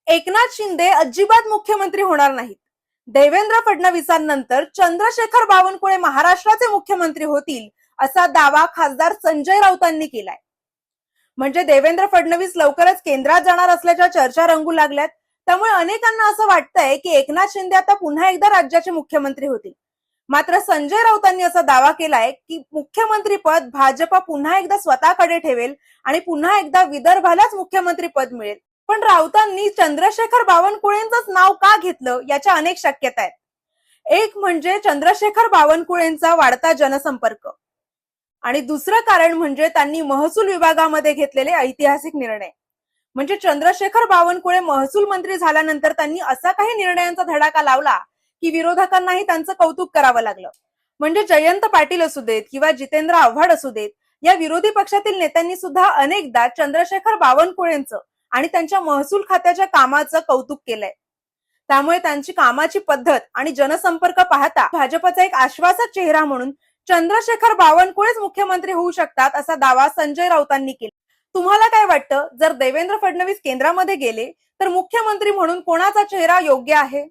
एकनाथ शिंदे अजिबात मुख्यमंत्री होणार नाहीत. देवेंद्र फडणवीसांनंतर चंद्रशेखर बावनकुळे महाराष्ट्राचे मुख्यमंत्री होतील असा दावा खासदार संजय राऊतांनी केलाय. म्हणजे देवेंद्र फडणवीस लवकरच केंद्रात जाणार असल्याच्या चर्चा रंगू लागल्यात. त्यामुळे अनेकांना असं वाटतंय की एकनाथ शिंदे आता पुन्हा एकदा राज्याचे मुख्यमंत्री होतील. मात्र संजय राऊतांनी असा दावा केलाय की मुख्यमंत्री पद भाजप पुन्हा एकदा स्वतःकडे ठेवेल आणि पुन्हा एकदा विदर्भालाच मुख्यमंत्री पद मिळेल. पण राऊतांनी चंद्रशेखर बावनकुळेंचंच नाव का घेतलं याच्या अनेक शक्यता आहेत. एक म्हणजे चंद्रशेखर बावनकुळेंचा वाढता जनसंपर्क आणि दुसरं कारण म्हणजे त्यांनी महसूल विभागामध्ये घेतलेले ऐतिहासिक निर्णय. म्हणजे चंद्रशेखर बावनकुळे महसूल मंत्री झाल्यानंतर त्यांनी असा काही निर्णयांचा धडाका लावला की विरोधकांनाही त्यांचं कौतुक करावं लागलं. म्हणजे जयंत पाटील असू देत किंवा जितेंद्र आव्हाड असू देत, या विरोधी पक्षातील नेत्यांनी सुद्धा अनेकदा चंद्रशेखर बावनकुळेंचं आणि त्यांच्या महसूल खात्याच्या कामाचं कौतुक केलंय. त्यामुळे त्यांची कामाची पद्धत आणि जनसंपर्क पाहता भाजपचा एक आश्वासक चेहरा म्हणून चंद्रशेखर बावनकुळेच मुख्यमंत्री होऊ शकतात असा दावा संजय राऊतांनी केला. तुम्हाला काय वाटतं, जर देवेंद्र फडणवीस केंद्रामध्ये गेले तर मुख्यमंत्री म्हणून कोणाचा चेहरा योग्य आहे?